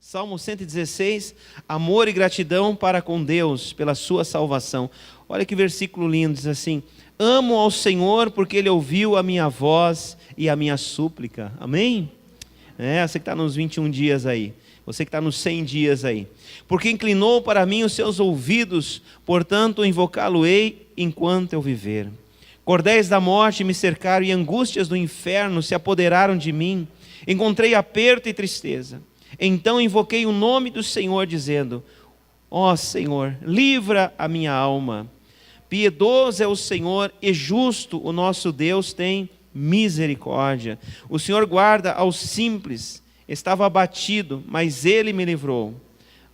Salmo 116, amor e gratidão para com Deus pela sua salvação. Olha que versículo lindo, diz assim: amo ao Senhor porque Ele ouviu a minha voz e a minha súplica. Amém? Você que está nos 21 dias aí, você que está nos 100 dias aí. Porque inclinou para mim os seus ouvidos, portanto invocá-lo-ei enquanto eu viver. Cordéis da morte me cercaram e angústias do inferno se apoderaram de mim. Encontrei aperto e tristeza. Então invoquei o nome do Senhor, dizendo: ó Senhor, livra a minha alma. Piedoso é o Senhor e justo o nosso Deus tem misericórdia. O Senhor guarda aos simples. Estava abatido, mas Ele me livrou.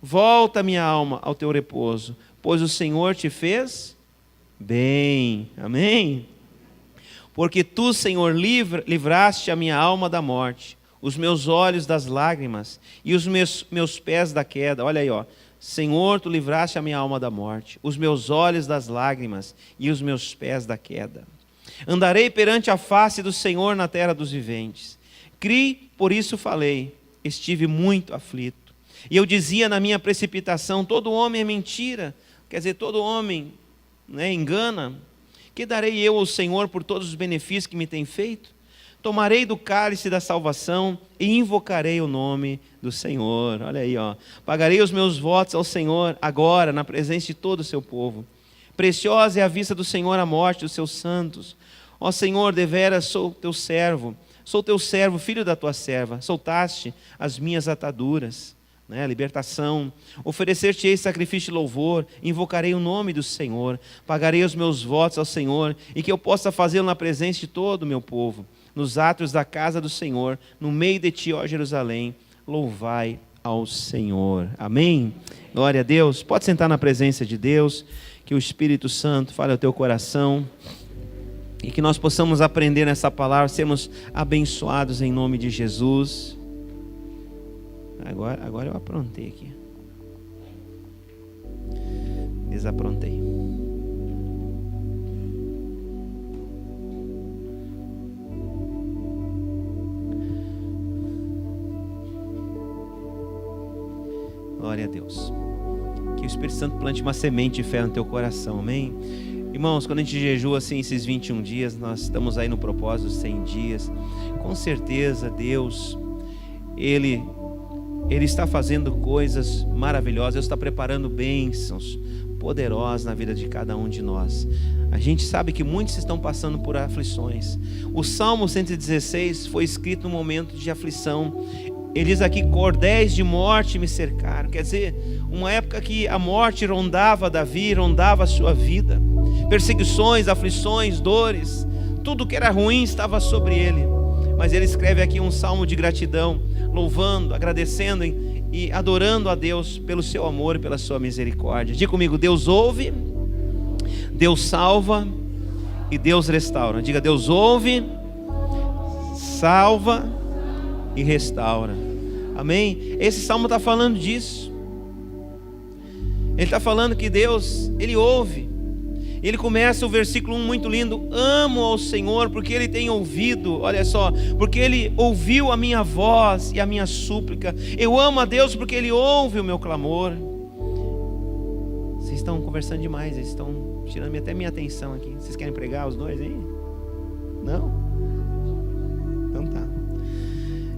Volta, minha alma, ao teu repouso, pois o Senhor te fez bem. Amém? Porque tu, Senhor, livraste a minha alma da morte, os meus olhos das lágrimas e os meus pés da queda. Olha aí, ó. Senhor, tu livraste a minha alma da morte, os meus olhos das lágrimas e os meus pés da queda. Andarei perante a face do Senhor na terra dos viventes. Criei, por isso falei, estive muito aflito. E eu dizia na minha precipitação: todo homem é mentira, quer dizer, todo homem engana. Que darei eu ao Senhor por todos os benefícios que me tem feito? Tomarei do cálice da salvação e invocarei o nome do Senhor. Olha aí, ó. Pagarei os meus votos ao Senhor agora, na presença de todo o seu povo. Preciosa é a vista do Senhor a morte dos seus santos. Ó Senhor, deveras sou teu servo, filho da tua serva. Soltaste as minhas ataduras, libertação. Oferecer-te-ei sacrifício de louvor, invocarei o nome do Senhor. Pagarei os meus votos ao Senhor, e que eu possa fazê-lo na presença de todo o meu povo. Nos átrios da casa do Senhor, no meio de ti, ó Jerusalém, louvai ao Senhor. Amém? Glória a Deus. Pode sentar na presença de Deus, que o Espírito Santo fale ao teu coração, e que nós possamos aprender nessa palavra, sermos abençoados em nome de Jesus. Agora eu aprontei aqui. Desaprontei. Glória a Deus. Que o Espírito Santo plante uma semente de fé no teu coração, amém? Irmãos, quando a gente jejua assim esses 21 dias, nós estamos aí no propósito dos 100 dias. Com certeza Deus, Ele está fazendo coisas maravilhosas. Deus está preparando bênçãos poderosas na vida de cada um de nós. A gente sabe que muitos estão passando por aflições. O Salmo 116 foi escrito num momento de aflição. Ele diz aqui: cordéis de morte me cercaram. Quer dizer, uma época que a morte rondava Davi, rondava a sua vida. Perseguições, aflições, dores, tudo que era ruim estava sobre ele. Mas ele escreve aqui um salmo de gratidão, louvando, agradecendo e adorando a Deus pelo seu amor e pela sua misericórdia. Diga comigo: Deus ouve, Deus salva e Deus restaura. Diga: Deus ouve, salva e restaura. Amém? Esse salmo está falando disso. Ele está falando que Deus, Ele ouve. Ele começa o versículo 1 muito lindo: amo ao Senhor porque Ele tem ouvido. Olha só, porque Ele ouviu a minha voz e a minha súplica. Eu amo a Deus porque Ele ouve o meu clamor. Vocês estão conversando demais, eles estão tirando até minha atenção aqui. Vocês querem pregar os dois aí? Não? Então tá.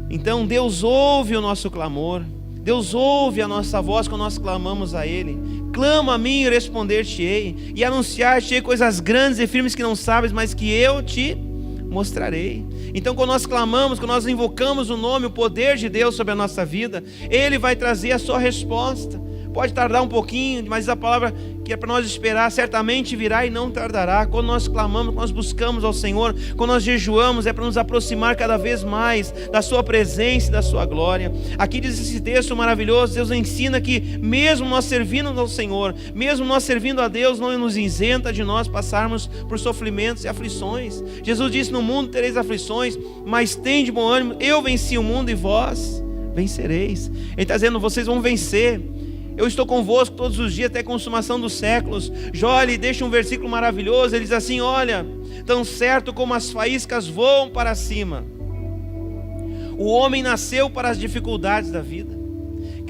Então Deus ouve o nosso clamor. Deus ouve a nossa voz quando nós clamamos a Ele. Clama a mim e responder-te-ei, e anunciar-te-ei coisas grandes e firmes que não sabes, mas que eu te mostrarei. Então quando nós clamamos, quando nós invocamos o nome, o poder de Deus sobre a nossa vida, Ele vai trazer a sua resposta. Pode tardar um pouquinho, mas a palavra que é para nós esperar certamente virá e não tardará. Quando nós clamamos, quando nós buscamos ao Senhor, quando nós jejuamos, é para nos aproximar cada vez mais da sua presença e da sua glória. Aqui diz esse texto maravilhoso: Deus ensina que mesmo nós servindo ao Senhor, mesmo nós servindo a Deus, não nos isenta de nós passarmos por sofrimentos e aflições. Jesus disse: no mundo tereis aflições, mas tende bom ânimo, eu venci o mundo e vós vencereis. Ele está dizendo: vocês vão vencer. Eu estou convosco todos os dias até a consumação dos séculos. Jó lhe deixa um versículo maravilhoso. Ele diz assim: olha, tão certo como as faíscas voam para cima, o homem nasceu para as dificuldades da vida.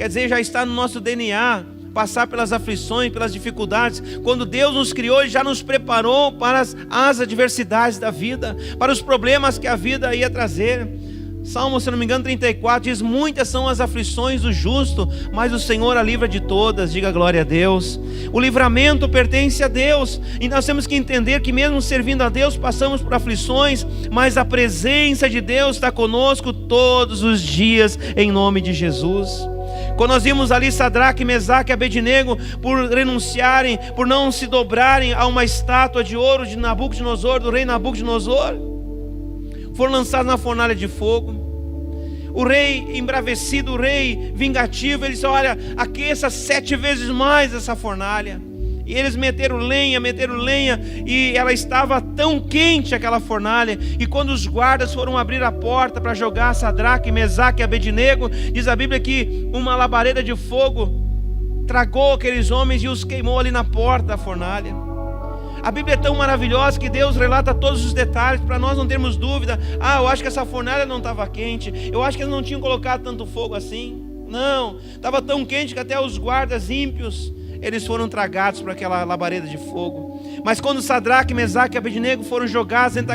quer dizer, já está no nosso DNA, passar pelas aflições, pelas dificuldades. Quando Deus nos criou, Ele já nos preparou para as adversidades da vida, para os problemas que a vida ia trazer. Salmo, se não me engano, 34 diz: muitas são as aflições do justo, mas o Senhor a livra de todas. Diga glória a Deus. O livramento pertence a Deus, e nós temos que entender que mesmo servindo a Deus, passamos por aflições, mas a presença de Deus está conosco todos os dias, em nome de Jesus. Quando nós vimos ali Sadraque, Mesaque e Abednego por renunciarem, por não se dobrarem a uma estátua de ouro de Nabucodonosor, do rei Nabucodonosor, foram lançados na fornalha de fogo. O rei embravecido, o rei vingativo, ele disse: olha, aqueça 7 vezes mais essa fornalha. E eles meteram lenha, e ela estava tão quente, aquela fornalha, e quando os guardas foram abrir a porta para jogar Sadraque, Mesaque e Abednego, diz a Bíblia que uma labareda de fogo tragou aqueles homens e os queimou ali na porta da fornalha. A Bíblia é tão maravilhosa que Deus relata todos os detalhes, para nós não termos dúvida. Eu acho que essa fornalha não estava quente, eu acho que eles não tinham colocado tanto fogo assim. Não, estava tão quente que até os guardas ímpios, eles foram tragados por aquela labareda de fogo. Mas quando Sadraque, Mesaque e Abednego foram jogados dentro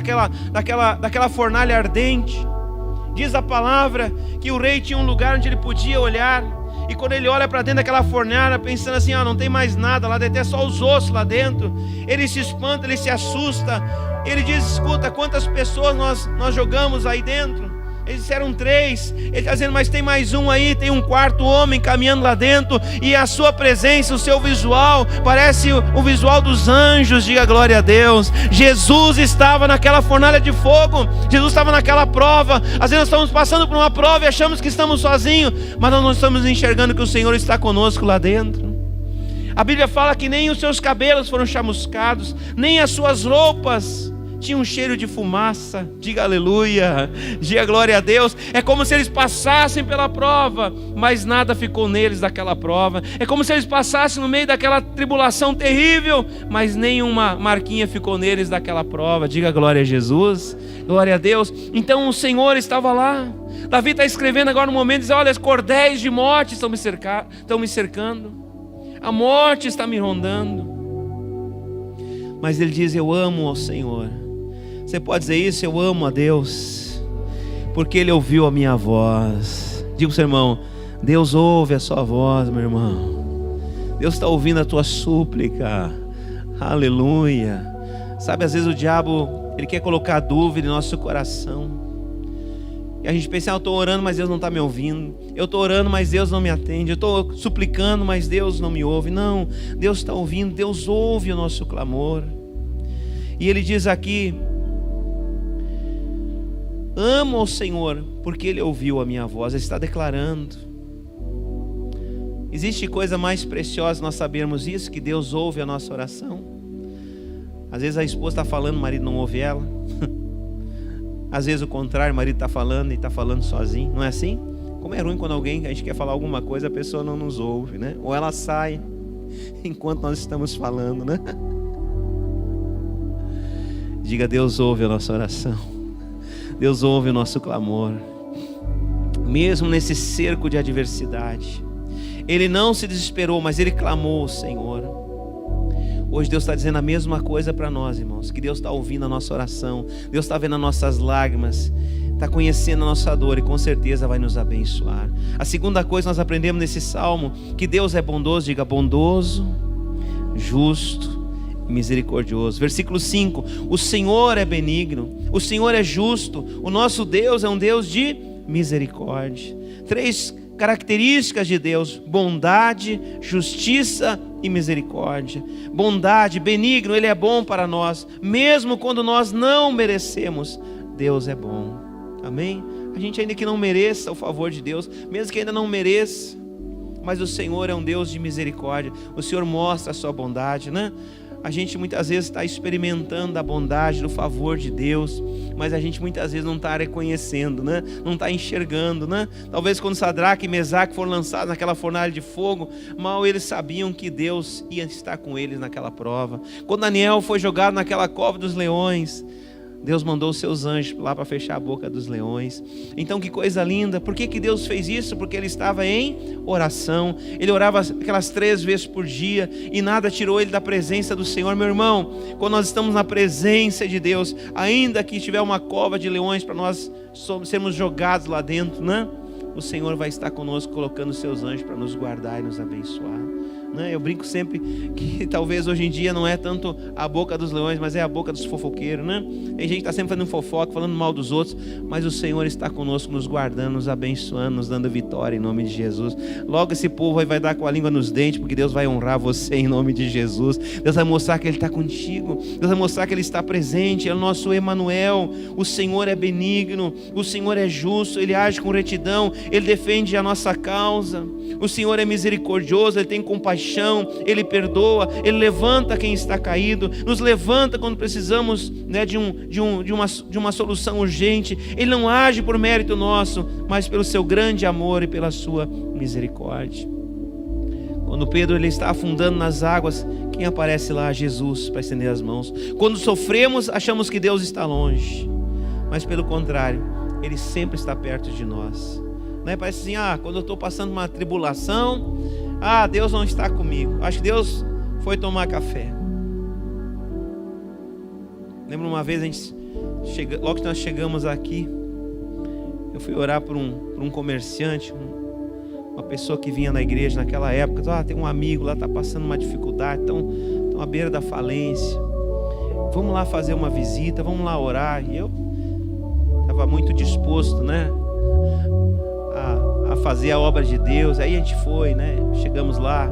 daquela fornalha ardente, diz a palavra que o rei tinha um lugar onde ele podia olhar. E quando ele olha para dentro daquela fornalha, pensando assim: não tem mais nada lá dentro, é só os ossos lá dentro, ele se espanta, ele se assusta. Ele diz: escuta, quantas pessoas nós jogamos aí dentro? Eles disseram 3. Ele está dizendo: mas tem mais um aí, tem um 4º homem caminhando lá dentro, e a sua presença, o seu visual, parece o visual dos anjos. Diga glória a Deus. Jesus estava naquela fornalha de fogo, Jesus estava naquela prova. Às vezes nós estamos passando por uma prova e achamos que estamos sozinhos, mas nós não estamos enxergando que o Senhor está conosco lá dentro. A Bíblia fala que nem os seus cabelos foram chamuscados, nem as suas roupas tinha um cheiro de fumaça. Diga aleluia, diga glória a Deus. É como se eles passassem pela prova, mas nada ficou neles daquela prova. É como se eles passassem no meio daquela tribulação terrível, mas nenhuma marquinha ficou neles daquela prova. Diga glória a Jesus, glória a Deus. Então o Senhor estava lá. Davi está escrevendo agora no momento, diz: olha, cordéis de morte estão me cercando, a morte está me rondando. Mas ele diz: eu amo ao Senhor. Você pode dizer isso? Eu amo a Deus, porque Ele ouviu a minha voz. Diga para o seu irmão: Deus ouve a sua voz, meu irmão. Deus está ouvindo a tua súplica. Aleluia. Sabe, às vezes o diabo, ele quer colocar dúvida em nosso coração, e a gente pensa: eu estou orando, mas Deus não está me ouvindo. Eu estou orando, mas Deus não me atende. Eu estou suplicando, mas Deus não me ouve. Não, Deus está ouvindo. Deus ouve o nosso clamor. E Ele diz aqui: amo ao Senhor, porque Ele ouviu a minha voz. Ele está declarando. Existe coisa mais preciosa nós sabermos isso, que Deus ouve a nossa oração. Às vezes a esposa está falando, o marido não ouve ela. Às vezes o contrário, o marido está falando e está falando sozinho. Não é assim? Como é ruim quando a gente quer falar alguma coisa, a pessoa não nos ouve, né? Ou ela sai enquanto nós estamos falando, né? Diga: Deus ouve a nossa oração. Deus ouve o nosso clamor. Mesmo nesse cerco de adversidade, Ele não se desesperou, mas Ele clamou ao Senhor. Hoje Deus está dizendo a mesma coisa para nós, irmãos, que Deus está ouvindo a nossa oração, Deus está vendo as nossas lágrimas, está conhecendo a nossa dor e com certeza vai nos abençoar. A segunda coisa que nós aprendemos nesse salmo, que Deus é bondoso. Diga: bondoso, justo e misericordioso. Versículo 5: o Senhor é benigno, o Senhor é justo, o nosso Deus é um Deus de misericórdia. 3 características de Deus: bondade, justiça e misericórdia. Bondade, benigno, Ele é bom para nós, mesmo quando nós não merecemos. Deus é bom, amém? A gente ainda que não mereça o favor de Deus, mesmo que ainda não mereça, mas o Senhor é um Deus de misericórdia. O Senhor mostra a sua bondade, né? A gente muitas vezes está experimentando a bondade, do favor de Deus, mas a gente muitas vezes não está reconhecendo, né? Não está enxergando, né? Talvez quando Sadraque e Mesaque foram lançados naquela fornalha de fogo, mal eles sabiam que Deus ia estar com eles naquela prova. Quando Daniel foi jogado naquela cova dos leões, Deus mandou os seus anjos lá para fechar a boca dos leões. Então que coisa linda. Por que Deus fez isso? Porque ele estava em oração. Ele orava aquelas 3 vezes por dia e nada tirou ele da presença do Senhor. Meu irmão, quando nós estamos na presença de Deus, ainda que tiver uma cova de leões para nós sermos jogados lá dentro, né? O Senhor vai estar conosco, colocando os seus anjos para nos guardar e nos abençoar. Eu brinco sempre que talvez hoje em dia não é tanto a boca dos leões, mas é a boca dos fofoqueiros, né? Tem gente que está sempre fazendo fofoca, falando mal dos outros, mas o Senhor está conosco, nos guardando, nos abençoando, nos dando vitória em nome de Jesus. Logo esse povo aí vai dar com a língua nos dentes, porque Deus vai honrar você em nome de Jesus. Deus vai mostrar que Ele está contigo, Deus vai mostrar que Ele está presente, é o nosso Emanuel. O Senhor é benigno, o Senhor é justo, Ele age com retidão, Ele defende a nossa causa. O Senhor é misericordioso, Ele tem compaixão, Ele perdoa, Ele levanta quem está caído, nos levanta quando precisamos, né, de uma solução urgente. Ele não age por mérito nosso, mas pelo seu grande amor e pela sua misericórdia. Quando Pedro ele está afundando nas águas, quem aparece lá? Jesus, para estender as mãos. Quando sofremos, achamos que Deus está longe, mas pelo contrário, Ele sempre está perto de nós. Parece assim, quando eu estou passando uma tribulação, Deus não está comigo, acho que Deus foi tomar café. Lembro uma vez, logo que nós chegamos aqui, eu fui orar por um comerciante, uma pessoa que vinha na igreja naquela época. Tem um amigo lá, está passando uma dificuldade, estão à beira da falência, vamos lá fazer uma visita, vamos lá orar. E eu estava muito disposto, a fazer a obra de Deus. Aí a gente foi, chegamos lá,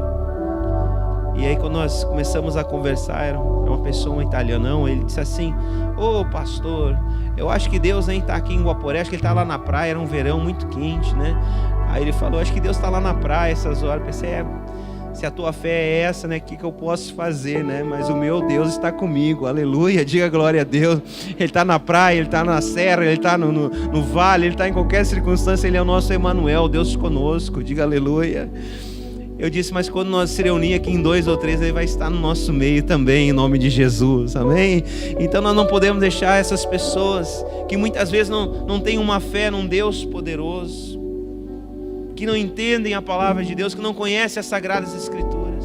e aí quando nós começamos a conversar, era uma pessoa, um italianão. Ele disse assim: ô pastor, eu acho que Deus nem está aqui em Guaporé, acho que Ele está lá na praia, era um verão muito quente, Aí ele falou: acho que Deus está lá na praia essas horas. Eu pensei, se a tua fé é essa, o que eu posso fazer, Mas o meu Deus está comigo, aleluia, diga glória a Deus. Ele está na praia, Ele está na serra, Ele está no vale, Ele está em qualquer circunstância, Ele é o nosso Emanuel, Deus conosco, diga aleluia. Eu disse, mas quando nós se reunir aqui em 2 ou 3, Ele vai estar no nosso meio também, em nome de Jesus, amém? Então nós não podemos deixar essas pessoas que muitas vezes não têm uma fé num Deus poderoso, que não entendem a palavra de Deus, que não conhecem as Sagradas Escrituras,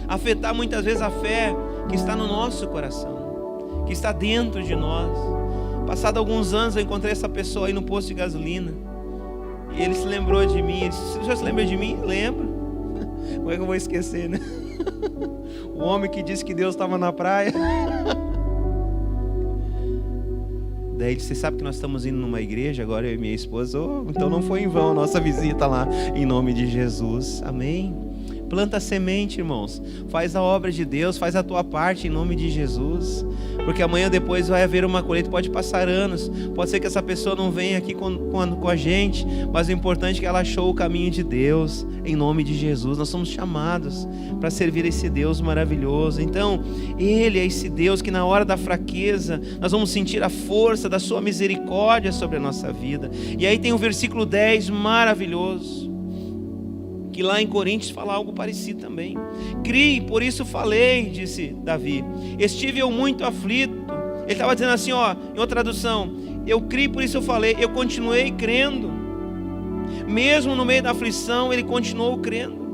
afetar muitas vezes a fé que está no nosso coração, que está dentro de nós. Passado alguns anos eu encontrei essa pessoa aí no posto de gasolina, e ele se lembrou de mim. Ele disse: você se lembra de mim? Lembro. Como é que eu vou esquecer, O homem que disse que Deus estava na praia. Daí ele disse: você sabe que nós estamos indo numa igreja agora, eu e minha esposa? Então não foi em vão a nossa visita lá, em nome de Jesus, amém? Planta a semente, irmãos, faz a obra de Deus, faz a tua parte em nome de Jesus, porque amanhã depois vai haver uma colheita. Pode passar anos, pode ser que essa pessoa não venha aqui com a gente, mas o importante é que ela achou o caminho de Deus, em nome de Jesus. Nós somos chamados para servir esse Deus maravilhoso. Então Ele é esse Deus que na hora da fraqueza nós vamos sentir a força da sua misericórdia sobre a nossa vida. E aí tem o versículo 10 maravilhoso, que lá em Coríntios fala algo parecido também. Criei, por isso falei, disse Davi. Estive eu muito aflito. Ele estava dizendo assim, em outra tradução: eu criei, por isso eu falei. Eu continuei crendo. Mesmo no meio da aflição, ele continuou crendo.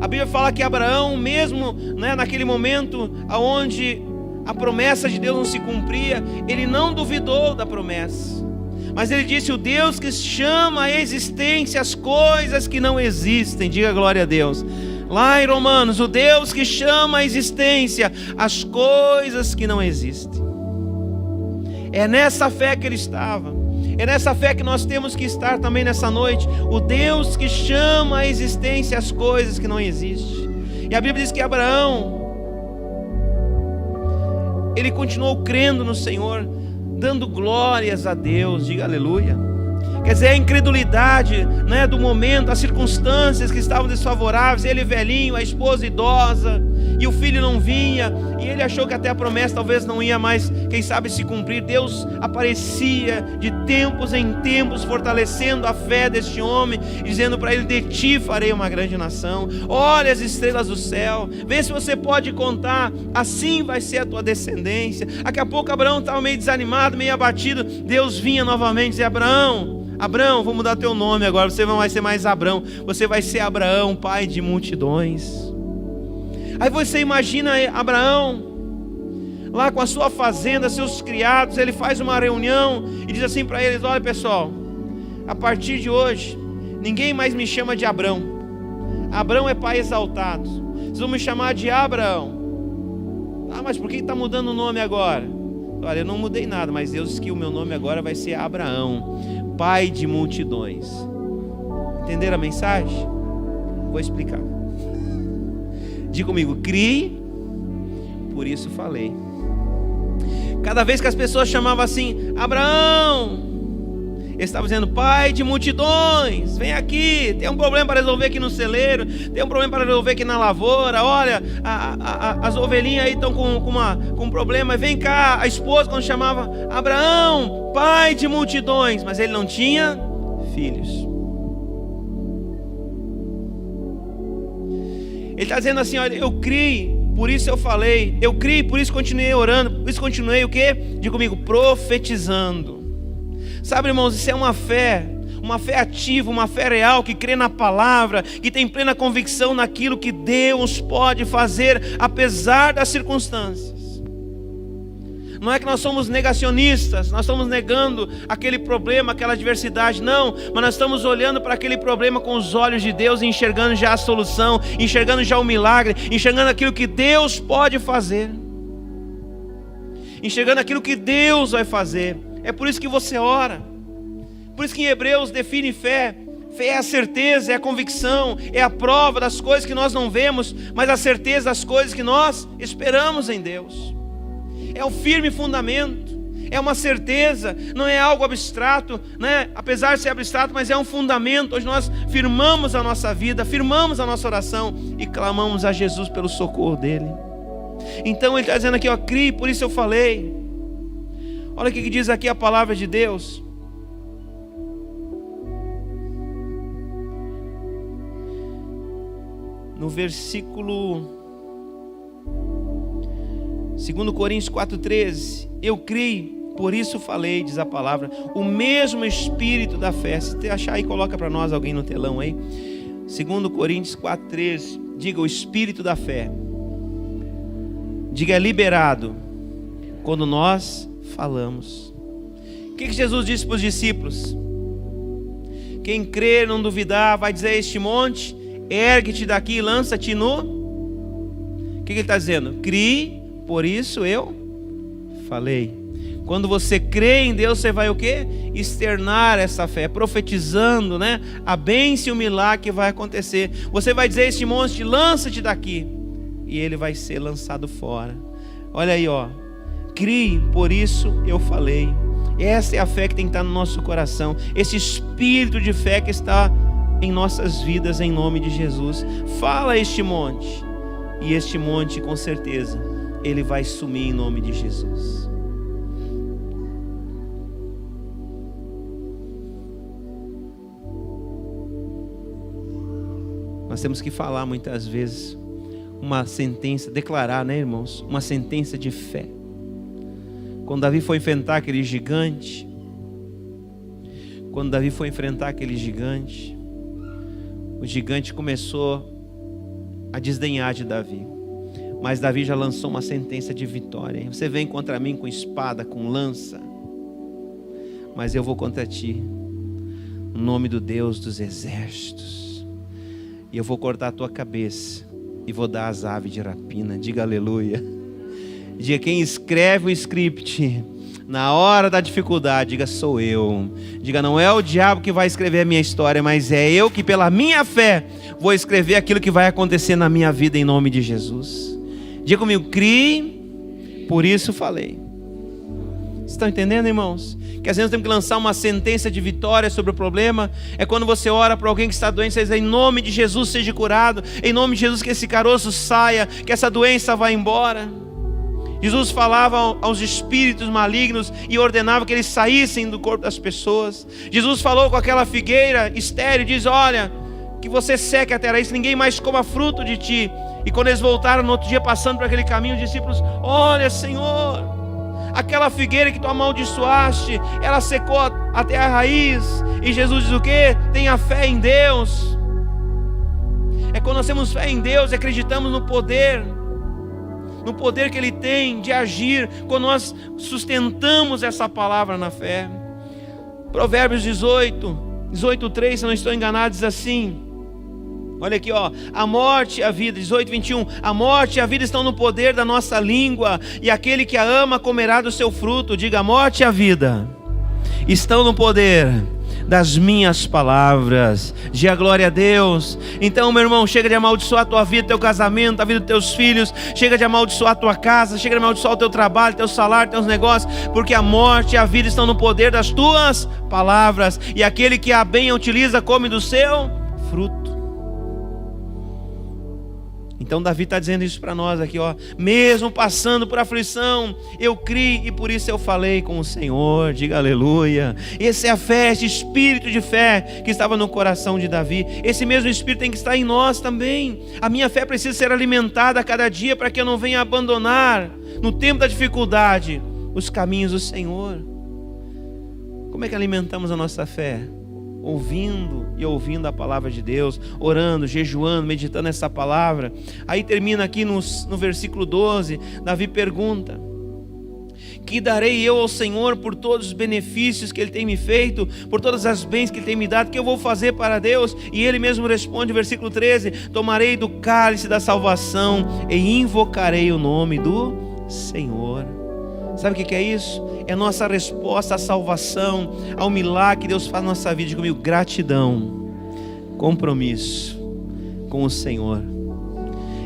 A Bíblia fala que Abraão, mesmo naquele momento onde a promessa de Deus não se cumpria, ele não duvidou da promessa. Mas ele disse: o Deus que chama à existência as coisas que não existem. Diga glória a Deus. Lá em Romanos, o Deus que chama à existência as coisas que não existem. É nessa fé que ele estava. É nessa fé que nós temos que estar também nessa noite. O Deus que chama à existência as coisas que não existem. E a Bíblia diz que Abraão, ele continuou crendo no Senhor, dando glórias a Deus, diga aleluia. Quer dizer, a incredulidade, né, do momento, as circunstâncias que estavam desfavoráveis, ele velhinho, a esposa idosa, e o filho não vinha, e ele achou que até a promessa talvez não ia mais, quem sabe, se cumprir. Deus aparecia de tempos em tempos, fortalecendo a fé deste homem, dizendo para ele: de ti farei uma grande nação, olha as estrelas do céu, vê se você pode contar, assim vai ser a tua descendência. Daqui a pouco Abraão estava meio desanimado, meio abatido. Deus vinha novamente e dizia: Abraão, vou mudar teu nome agora, você não vai ser mais Abrão, você vai ser Abraão, pai de multidões. Aí você imagina Abraão lá com a sua fazenda, seus criados, ele faz uma reunião e diz assim para eles: olha pessoal, a partir de hoje ninguém mais me chama de Abrão, Abrão é pai exaltado, vocês vão me chamar de Abraão. Ah, mas por que está mudando o nome agora? Olha, eu não mudei nada, mas Deus disse que o meu nome agora vai ser Abraão, pai de multidões. Entenderam a mensagem? Vou explicar. Diga comigo: crie, por isso falei. Cada vez que as pessoas chamavam assim Abraão, ele estava dizendo: pai de multidões, vem aqui, tem um problema para resolver aqui no celeiro, tem um problema para resolver aqui na lavoura, olha, as ovelhinhas aí estão com um problema, vem cá. A esposa, quando chamava Abraão, pai de multidões, mas ele não tinha filhos. Ele está dizendo assim: olha, eu criei, por isso eu falei, eu criei, por isso continuei orando, por isso continuei o quê? Diga comigo: profetizando. Sabe, irmãos, isso é uma fé ativa, uma fé real, que crê na palavra, que tem plena convicção naquilo que Deus pode fazer, apesar das circunstâncias. Não é que nós somos negacionistas, nós estamos negando aquele problema, aquela adversidade, não, mas nós estamos olhando para aquele problema com os olhos de Deus e enxergando já a solução, enxergando já o milagre, enxergando aquilo que Deus pode fazer, enxergando aquilo que Deus vai fazer. É por isso que você ora, por isso que em Hebreus define fé. Fé é a certeza, é a convicção, é a prova das coisas que nós não vemos, mas a certeza das coisas que nós esperamos em Deus. É o firme fundamento, é uma certeza, não é algo abstrato, né? Apesar de ser abstrato, mas é um fundamento. Hoje nós firmamos a nossa vida, firmamos a nossa oração e clamamos a Jesus pelo socorro dele. Então ele está dizendo aqui, ó, crie, por isso eu falei. Olha o que diz aqui a palavra de Deus. No versículo 2 Coríntios 4,13, eu criei, por isso falei, diz a palavra, o mesmo espírito da fé. Se você achar aí, coloca para nós alguém no telão aí. 2 Coríntios 4,13, diga o espírito da fé. Diga, é liberado quando nós falamos. O que Jesus disse para os discípulos? Quem crer, não duvidar, vai dizer a este monte: ergue-te daqui e lança-te no... O que ele está dizendo? Crie, por isso eu falei. Quando você crê em Deus, você vai o quê? Externar essa fé, profetizando, né? A bênção e o milagre que vai acontecer. Você vai dizer a este monte: lança-te daqui, e ele vai ser lançado fora. Olha aí, ó. Crie, por isso eu falei. Essa é a fé que tem que estar no nosso coração. Esse espírito de fé que está em nossas vidas, em nome de Jesus. Fala este monte, e este monte com certeza ele vai sumir em nome de Jesus. Nós temos que falar muitas vezes uma sentença, declarar, né, irmãos? Uma sentença de fé. Quando Davi foi enfrentar aquele gigante, o gigante começou a desdenhar de Davi. Mas Davi já lançou uma sentença de vitória. Você vem contra mim com espada, com lança, mas eu vou contra ti no nome do Deus dos exércitos, e eu vou cortar a tua cabeça e vou dar as aves de rapina. Diga aleluia. Diga, quem escreve o script na hora da dificuldade, diga, sou eu. Diga, não é o diabo que vai escrever a minha história, mas é eu que pela minha fé vou escrever aquilo que vai acontecer na minha vida em nome de Jesus. Diga comigo, crie, por isso falei. Você estão entendendo, irmãos? Que às vezes temos que lançar uma sentença de vitória sobre o problema. É quando você ora para alguém que está doente, você diz: em nome de Jesus seja curado, em nome de Jesus que esse caroço saia, que essa doença vá embora. Jesus falava aos espíritos malignos e ordenava que eles saíssem do corpo das pessoas. Jesus falou com aquela figueira estéril, diz: olha, que você seque a terra, isso ninguém mais coma fruto de ti. E quando eles voltaram no outro dia, passando por aquele caminho, os discípulos: olha, Senhor, aquela figueira que tu amaldiçoaste, ela secou até a raiz. E Jesus diz o quê? Tenha fé em Deus. É quando nós temos fé em Deus, acreditamos no poder que Ele tem de agir, quando nós sustentamos essa palavra na fé. Provérbios 18:3, se não estou enganado, diz assim, olha aqui, ó: a morte e a vida, 18:21, a morte e a vida estão no poder da nossa língua, e aquele que a ama comerá do seu fruto. Diga: a morte e a vida estão no poder das minhas palavras. Diga glória a Deus. Então, meu irmão, chega de amaldiçoar a tua vida, teu casamento, a vida dos teus filhos. Chega de amaldiçoar a tua casa, chega de amaldiçoar o teu trabalho, teu salário, teus negócios, porque a morte e a vida estão no poder das tuas palavras, e aquele que a bem utiliza come do seu fruto. Então Davi está dizendo isso para nós aqui, ó: mesmo passando por aflição, eu criei e por isso eu falei com o Senhor. Diga aleluia. Essa é a fé, esse espírito de fé que estava no coração de Davi. Esse mesmo espírito tem que estar em nós também. A minha fé precisa ser alimentada a cada dia, para que eu não venha abandonar no tempo da dificuldade os caminhos do Senhor. Como é que alimentamos a nossa fé? Ouvindo a palavra de Deus, orando, jejuando, meditando essa palavra. Aí termina aqui no versículo 12, Davi pergunta: que darei eu ao Senhor por todos os benefícios que Ele tem me feito, por todas as bens que Ele tem me dado? Que eu vou fazer para Deus? E Ele mesmo responde, versículo 13: tomarei do cálice da salvação e invocarei o nome do Senhor. Sabe o que é isso? É a nossa resposta à salvação, ao milagre que Deus faz na nossa vida. Diga comigo: gratidão, compromisso com o Senhor.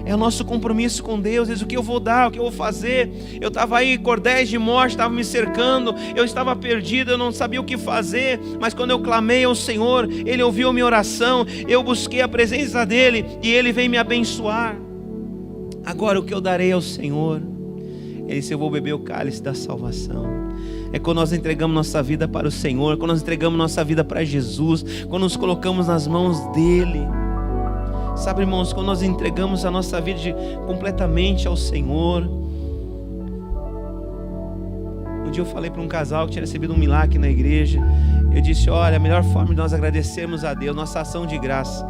É o nosso compromisso com Deus. Diz: o que eu vou dar, o que eu vou fazer? Eu estava aí, cordéis de morte estavam me cercando, eu estava perdido, eu não sabia o que fazer, mas quando eu clamei ao Senhor, Ele ouviu a minha oração, eu busquei a presença dEle e Ele veio me abençoar. Agora o que eu darei ao Senhor? Ele disse: eu vou beber o cálice da salvação. É quando nós entregamos nossa vida para o Senhor, quando nós entregamos nossa vida para Jesus, quando nos colocamos nas mãos dEle. Sabe, irmãos, quando nós entregamos a nossa vida completamente ao Senhor. Um dia eu falei para um casal que tinha recebido um milagre na igreja. Eu disse: olha, a melhor forma de nós agradecermos a Deus, nossa ação de graça,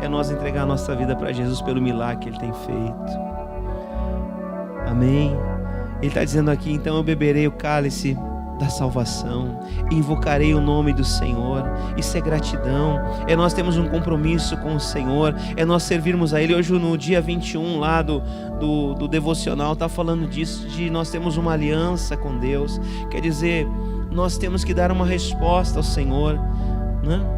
é nós entregar a nossa vida para Jesus pelo milagre que Ele tem feito. Amém? Ele está dizendo aqui: então eu beberei o cálice da salvação, invocarei o nome do Senhor. Isso é gratidão, é nós temos um compromisso com o Senhor, é nós servirmos a Ele. Hoje no dia 21 lá do devocional está falando disso, de nós temos uma aliança com Deus. Quer dizer, nós temos que dar uma resposta ao Senhor, né?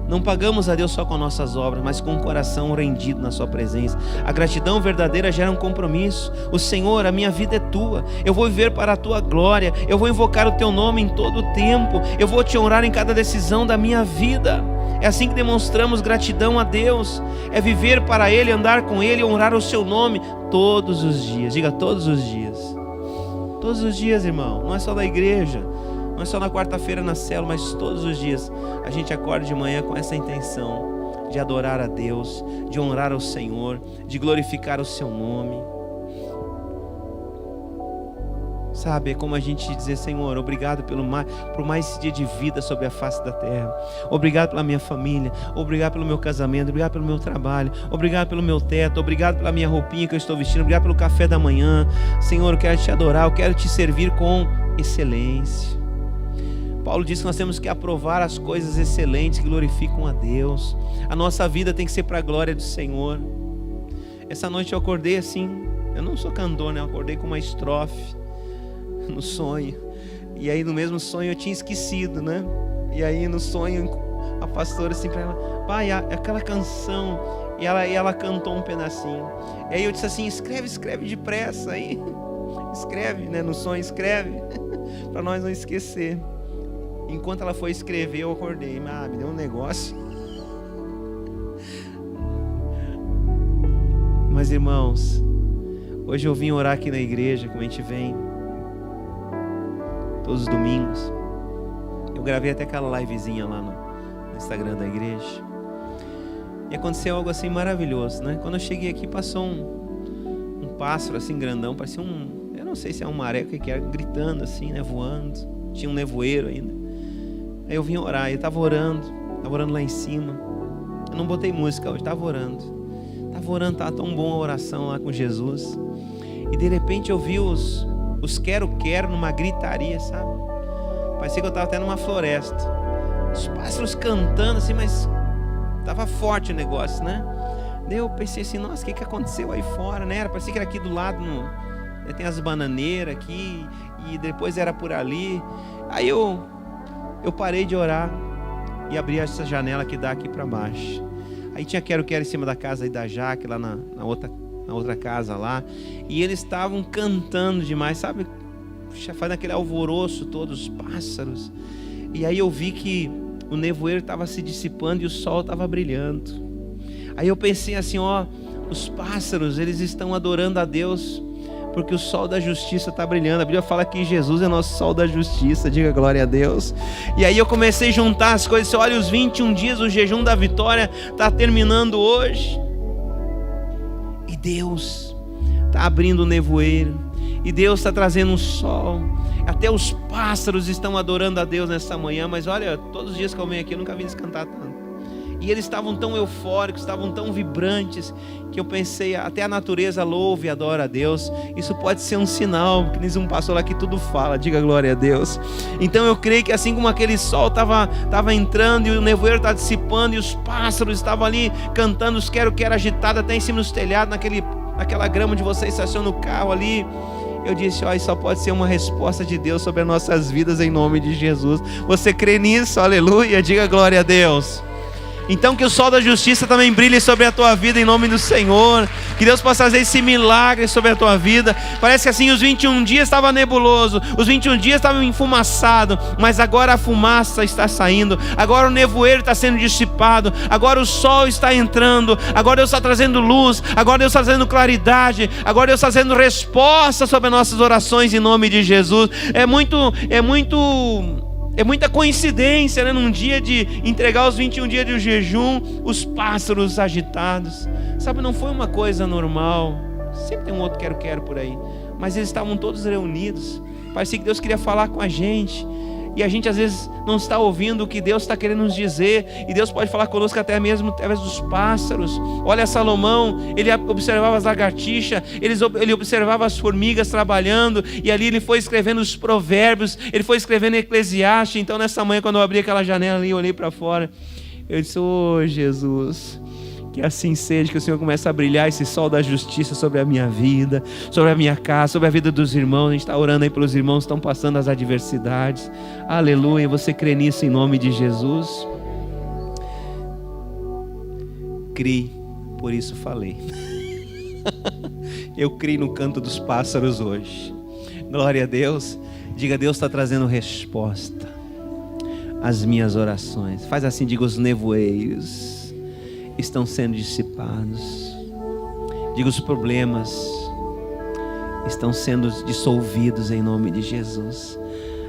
Não pagamos a Deus só com nossas obras, mas com o coração rendido na sua presença. A gratidão verdadeira gera um compromisso. O Senhor, a minha vida é tua, eu vou viver para a tua glória, eu vou invocar o teu nome em todo o tempo, eu vou te honrar em cada decisão da minha vida. É assim que demonstramos gratidão a Deus, é viver para Ele, andar com Ele, honrar o seu nome todos os dias. Diga: todos os dias. Todos os dias, irmão, não é só da igreja, não é só na quarta-feira na célula, mas todos os dias a gente acorda de manhã com essa intenção de adorar a Deus, de honrar ao Senhor, de glorificar o seu nome. Sabe, é como a gente dizer: Senhor, obrigado por mais esse dia de vida sobre a face da terra. Obrigado pela minha família, obrigado pelo meu casamento, obrigado pelo meu trabalho, obrigado pelo meu teto, obrigado pela minha roupinha que eu estou vestindo, obrigado pelo café da manhã. Senhor, eu quero te adorar, eu quero te servir com excelência. Paulo diz que nós temos que aprovar as coisas excelentes que glorificam a Deus. A nossa vida tem que ser para a glória do Senhor. Essa noite eu acordei assim, eu não sou cantor, né? Eu acordei com uma estrofe no sonho. E aí no mesmo sonho eu tinha esquecido, né? E aí no sonho a pastora assim para ela: pai, aquela canção. E ela cantou um pedacinho. E aí eu disse assim: escreve depressa aí. escreve, né? No sonho escreve, para nós não esquecer. Enquanto ela foi escrever, eu acordei. Me deu um negócio. Mas irmãos, hoje eu vim orar aqui na igreja, como a gente vem todos os domingos. Eu gravei até aquela livezinha lá no Instagram da igreja. E aconteceu algo assim maravilhoso, né? Quando eu cheguei aqui, passou um pássaro assim grandão, parecia eu não sei se é um maré, o que era, gritando assim, né? Voando. Tinha um nevoeiro ainda. Aí eu vim orar, eu tava orando lá em cima. Eu não botei música hoje, tava orando, tava tão bom a oração lá com Jesus. E de repente eu vi os quero numa gritaria, sabe? Parecia que eu tava até numa floresta. Os pássaros cantando assim, mas tava forte o negócio, né? Daí eu pensei assim, nossa, o que aconteceu aí fora, né? Parecia que era aqui do lado, tem as bananeiras aqui, e depois era por ali. Aí eu parei de orar e abri essa janela que dá aqui para baixo. Aí tinha quero em cima da casa aí da Jaque, lá na outra casa lá. E eles estavam cantando demais, sabe? Faz aquele alvoroço, todos os pássaros. E aí eu vi que o nevoeiro estava se dissipando e o sol estava brilhando. Aí eu pensei assim, os pássaros, eles estão adorando a Deus, porque o sol da justiça está brilhando. A Bíblia fala que Jesus é nosso sol da justiça, diga glória a Deus. E aí eu comecei a juntar as coisas. Olha, os 21 dias, o jejum da vitória está terminando hoje. E Deus está abrindo o nevoeiro. E Deus está trazendo um sol. Até os pássaros estão adorando a Deus nessa manhã. Mas olha, todos os dias que eu venho aqui, eu nunca vi eles cantar tanto. E eles estavam tão eufóricos, estavam tão vibrantes, que eu pensei, até a natureza louva e adora a Deus. Isso pode ser um sinal, porque eles um pastor lá que tudo fala, diga glória a Deus. Então eu creio que assim como aquele sol estava entrando, e o nevoeiro estava dissipando, e os pássaros estavam ali cantando, os quero agitado até em cima dos telhados, naquela grama onde você estaciona o carro ali. Eu disse, isso só pode ser uma resposta de Deus sobre as nossas vidas em nome de Jesus. Você crê nisso? Aleluia, diga glória a Deus. Então que o sol da justiça também brilhe sobre a tua vida em nome do Senhor. Que Deus possa fazer esse milagre sobre a tua vida. Parece que assim os 21 dias estavam nebuloso, os 21 dias estavam enfumaçados, mas agora a fumaça está saindo, agora o nevoeiro está sendo dissipado, agora o sol está entrando, agora Deus está trazendo luz, agora Deus está trazendo claridade, agora Deus está trazendo resposta sobre as nossas orações em nome de Jesus. É muita coincidência, né? Num dia de entregar os 21 dias de jejum, os pássaros agitados. Sabe, não foi uma coisa normal. Sempre tem um outro quero por aí. Mas eles estavam todos reunidos. Parecia que Deus queria falar com a gente. E a gente às vezes não está ouvindo o que Deus está querendo nos dizer. E Deus pode falar conosco até mesmo através dos pássaros. Olha Salomão, ele observava as lagartixas, ele observava as formigas trabalhando. E ali ele foi escrevendo os provérbios, ele foi escrevendo Eclesiastes. Então nessa manhã, quando eu abri aquela janela ali, eu olhei para fora. Eu disse, Jesus, que assim seja, que o Senhor comece a brilhar esse sol da justiça sobre a minha vida, sobre a minha casa, sobre a vida dos irmãos. A gente está orando aí pelos irmãos que estão passando as adversidades. Aleluia, você crê nisso em nome de Jesus? Criei, por isso falei. Eu criei no canto dos pássaros hoje. Glória a Deus. Diga, Deus está trazendo resposta às minhas orações. Faz assim, diga, os nevoeiros estão sendo dissipados. Diga, os problemas estão sendo dissolvidos em nome de Jesus.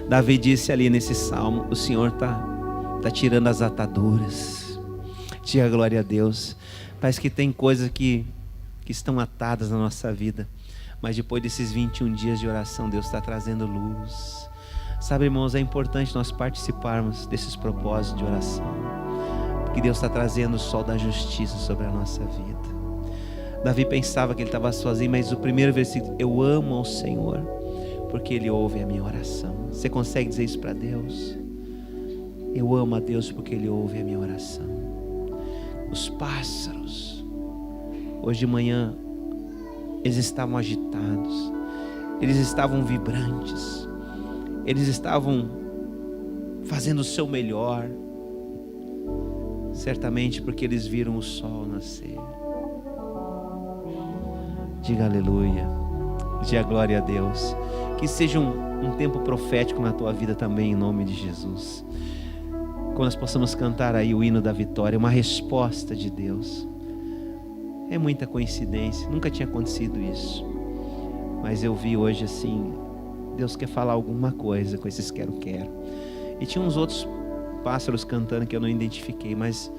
Davi disse ali nesse salmo, o Senhor está tirando as ataduras. Diga glória a Deus. Parece que tem coisas que estão atadas na nossa vida, mas depois desses 21 dias de oração, Deus está trazendo luz. Sabe, irmãos, é importante nós participarmos desses propósitos de oração, porque Deus está trazendo o sol da justiça sobre a nossa vida. Davi pensava que ele estava sozinho, mas o primeiro versículo, eu amo ao Senhor, porque Ele ouve a minha oração. Você consegue dizer isso para Deus? Eu amo a Deus porque Ele ouve a minha oração. Os pássaros, hoje de manhã, eles estavam agitados, eles estavam vibrantes, eles estavam fazendo o seu melhor, certamente porque eles viram o sol nascer. Diga aleluia. Diga glória a Deus. Que seja um tempo profético na tua vida também, em nome de Jesus. Quando nós possamos cantar aí o hino da vitória, uma resposta de Deus. É muita coincidência, nunca tinha acontecido isso. Mas eu vi hoje assim, Deus quer falar alguma coisa com esses quero-quero. E tinha uns outros pássaros cantando que eu não identifiquei, mas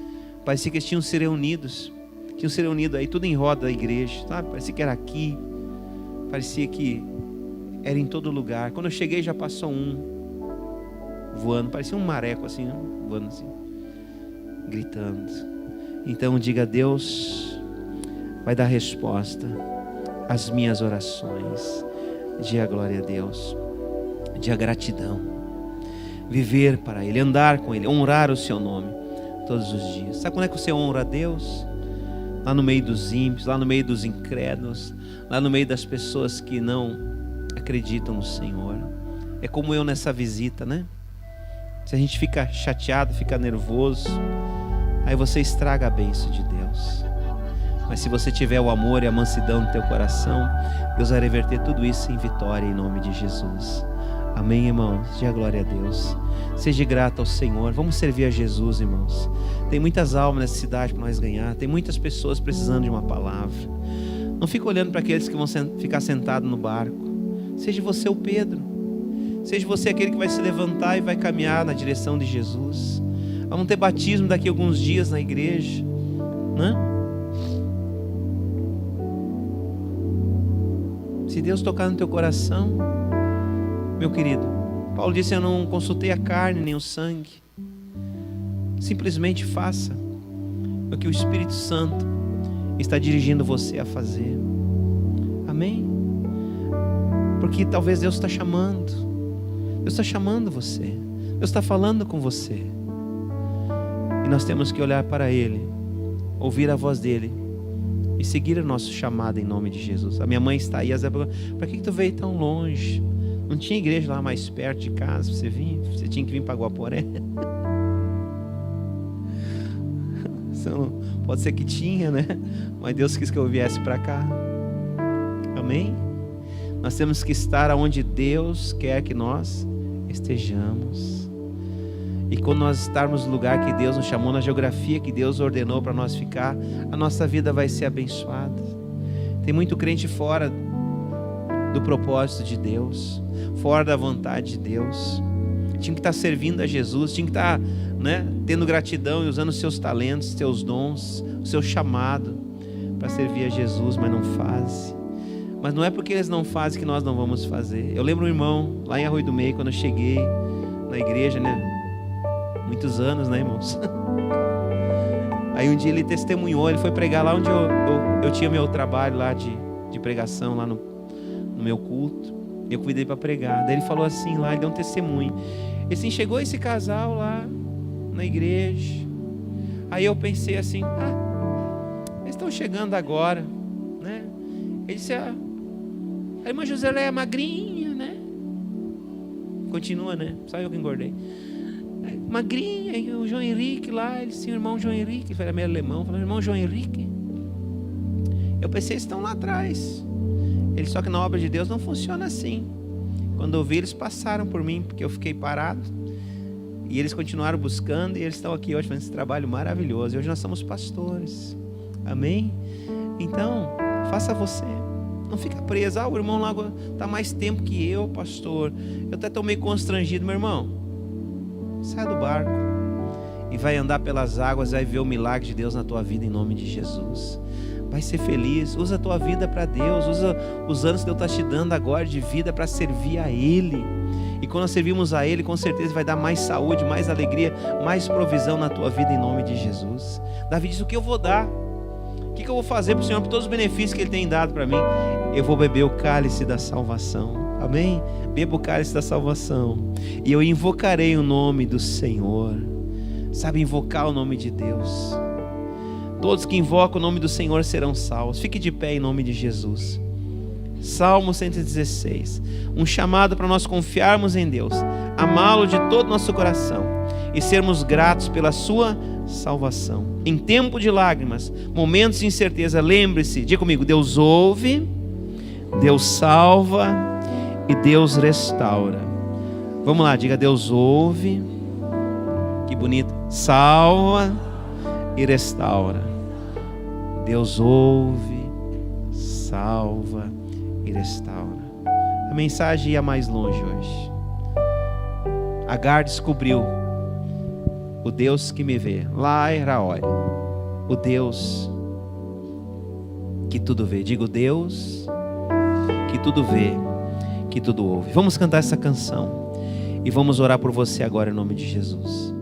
parecia que eles tinham se reunidos. Tinham se reunido aí, tudo em roda da igreja, sabe? Parecia que era aqui, parecia que era em todo lugar. Quando eu cheguei já passou um voando, parecia um mareco assim, voando assim, gritando. Então diga: Deus vai dar resposta às minhas orações. Diga glória a Deus. Diga gratidão. Viver para Ele, andar com Ele, honrar o seu nome todos os dias. Sabe quando é que você honra a Deus? Lá no meio dos ímpios, lá no meio dos incrédulos, lá no meio das pessoas que não acreditam no Senhor. É como eu nessa visita, né? Se a gente fica chateado, fica nervoso, aí você estraga a bênção de Deus. Mas se você tiver o amor e a mansidão no teu coração, Deus vai reverter tudo isso em vitória, em nome de Jesus. Amém, irmãos? Diga glória a Deus. Seja grato ao Senhor. Vamos servir a Jesus, irmãos. Tem muitas almas nessa cidade para nós ganhar. Tem muitas pessoas precisando de uma palavra. Não fica olhando para aqueles que vão ficar sentados no barco. Seja você o Pedro. Seja você aquele que vai se levantar e vai caminhar na direção de Jesus. Vamos ter batismo daqui a alguns dias na igreja, né? Se Deus tocar no teu coração, meu querido, Paulo disse: eu não consultei a carne nem o sangue. Simplesmente faça o que o Espírito Santo está dirigindo você a fazer. Amém? Porque talvez Deus está chamando. Deus está chamando você. Deus está falando com você. E nós temos que olhar para Ele, ouvir a voz dEle e seguir o nosso chamado em nome de Jesus. A minha mãe está aí, para que tu veio tão longe? Não tinha igreja lá mais perto de casa, você vinha? Você tinha que vir para Guaporé? Pode ser que tinha, né? Mas Deus quis que eu viesse para cá. Amém? Nós temos que estar onde Deus quer que nós estejamos. E quando nós estarmos no lugar que Deus nos chamou, na geografia que Deus ordenou para nós ficar, a nossa vida vai ser abençoada. Tem muito crente fora do propósito de Deus, fora da vontade de Deus. Tinha que estar servindo a Jesus, tinha que estar, né, tendo gratidão e usando os seus talentos, seus dons, o seu chamado para servir a Jesus, mas não faz. Mas não é porque eles não fazem que nós não vamos fazer. Eu lembro um irmão lá em Arroio do Meio, quando eu cheguei na igreja, né? Muitos anos, né, irmãos? Aí um dia ele testemunhou, ele foi pregar lá onde eu tinha meu trabalho lá de pregação, lá no meu culto. Eu cuidei para pregar. Daí ele falou assim lá, ele deu um testemunho. Ele assim, chegou esse casal lá na igreja. Aí eu pensei assim, eles estão chegando agora, né? Ele disse, a irmã Josélia é magrinha, né? Continua, né? Só eu que engordei. Magrinha, e o João Henrique lá, ele disse, o irmão João Henrique, ele era meio alemão, falou, irmão João Henrique. Eu pensei, eles estão lá atrás. Ele, só que na obra de Deus não funciona assim. Quando eu vi, eles passaram por mim, porque eu fiquei parado. E eles continuaram buscando, e eles estão aqui hoje fazendo esse trabalho maravilhoso. E hoje nós somos pastores. Amém? Então, faça você. Não fica preso. O irmão lá está mais tempo que eu, pastor. Eu até estou meio constrangido, meu irmão. Sai do barco e vai andar pelas águas, vai ver o milagre de Deus na tua vida em nome de Jesus. Vai ser feliz, usa a tua vida para Deus, usa os anos que Deus está te dando agora de vida para servir a Ele. E quando nós servimos a Ele, com certeza vai dar mais saúde, mais alegria, mais provisão na tua vida em nome de Jesus. Davi disse, o que eu vou dar? O que eu vou fazer para o Senhor, por todos os benefícios que Ele tem dado para mim? Eu vou beber o cálice da salvação. Amém? Beba o cálice da salvação. E eu invocarei o nome do Senhor. Sabe, invocar o nome de Deus. Todos que invocam o nome do Senhor serão salvos. Fique de pé em nome de Jesus. Salmo 116. Um chamado para nós confiarmos em Deus, amá-lo de todo o nosso coração e sermos gratos pela sua salvação. Em tempo de lágrimas, momentos de incerteza, lembre-se, diga comigo, Deus ouve, Deus salva e Deus restaura. Vamos lá, diga: Deus ouve, que bonito, salva e restaura. Deus ouve, salva e restaura. A mensagem ia mais longe hoje. Agar descobriu o Deus que me vê, Lai Raoi, o Deus que tudo vê. Digo: Deus que tudo vê, que tudo ouve. Vamos cantar essa canção e vamos orar por você agora em nome de Jesus.